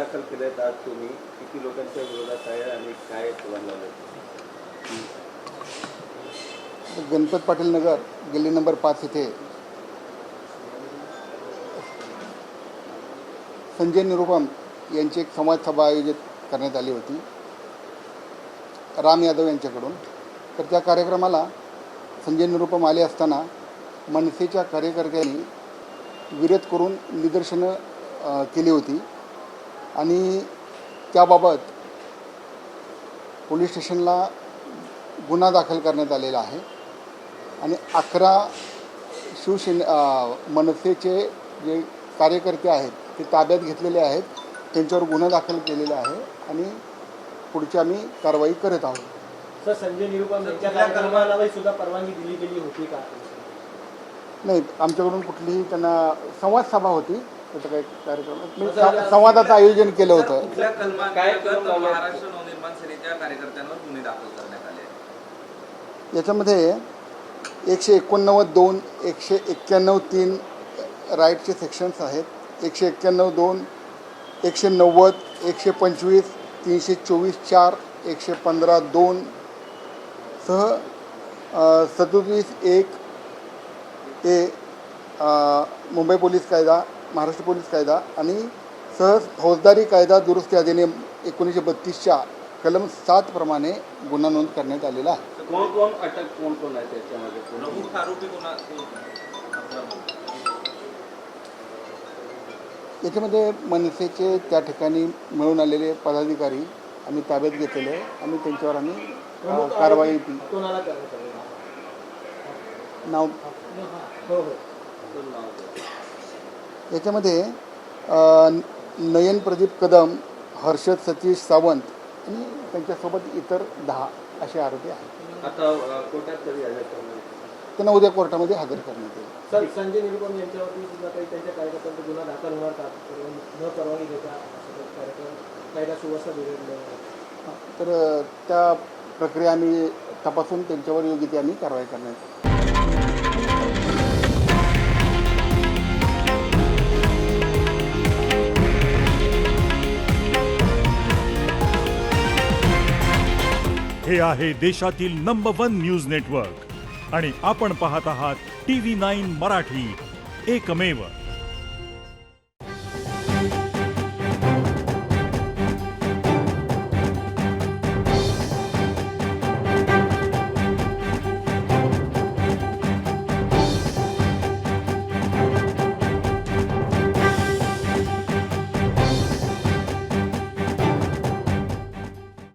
दाखल केलेत आज तुम्ही, किती लोकांच्या विरोधात आहे आणि काय तुम्हाला लावलं? गणपत पाटील नगर गल्ली नंबर 5 येथे संजय निरुपम यांची एक संवाद सभा आयोजित करण्यात आली होती राम यादव यांच्याकडून. तर त्या कार्यक्रमाला संजय निरुपम आले असताना मनसेच्या कार्यकर्त्यांनी विरोध करून निदर्शनं केली होती आणि त्याबाबत पोलीस स्टेशनला गुन्हा दाखल करण्यात आलेला आहे आणि 11 मनसेचे जे कार्यकर्ते आहेत ते ताब्यात घेतलेले आहेत, त्यांच्यावर गुन्हा दाखल केलेला आहे आणि पुढची आम्ही कारवाई करत आहोत. सर, संजय निरुपम यांच्या कार्यक्रमाला सुद्धा परवानगी दिली गेली होती का? नाही, आमच्याकडून कुठलीही त्यांना संवाद सभा होती, त्याचा काही कार्यक्रम संवादाचं आयोजन केलं होतं. महाराष्ट्र नवनिर्माण सेनेच्या कार्यकर्त्यांवर गुन्हे दाखल करण्यात आले. याच्यामध्ये 189(2), 191(3) राईटचे सेक्शन्स आहेत, 191(2), 190, 125, 324(4), 115(2) सह 37(1) मुंबई पोलीस कायदा, महाराष्ट्र पोलीस कायदा आणि सहज फौजदारी कायदा दुरुस्ती अधिनियम 1932च्या कलम 7 प्रमाणे गुन्हा नोंद करण्यात आलेला आहे. कोण अटक कोण आहे त्याच्यामध्ये? प्रमुख आरोपी याच्यामध्ये मनसेचे त्या ठिकाणी मिळून आलेले पदाधिकारी आम्ही ताब्यात घेतलेले आहे आणि त्यांच्यावर आम्ही कारवाई कोणाला करण्यात आली? नाव हो. याच्यामध्ये नयन प्रदीप कदम, हर्षद सतीश सावंत आणि त्यांच्यासोबत इतर 10 असे आरोपी आहेत. आता कोर्टात कधी हजर करणार? त्यांना उद्या कोर्टामध्ये हजर करण्यात येईल. सर, संजय निरुपम यांच्यावरती सुद्धा काही त्यांच्या कार्यकर्त्यांचा गुन्हा दाखल होणार का? न परवानगी देता कार्यक्रम कायदा सुव्यवस्था बिघडल्यावर तर त्या प्रक्रिया आम्ही तपासून त्यांच्यावर योग्य ती आम्ही कारवाई करण्यात येईल. हे आहे देशातील नंबर 1 न्यूज नेटवर्क आणि आपण पाहत आहात TV9 मराठी, एकमेव.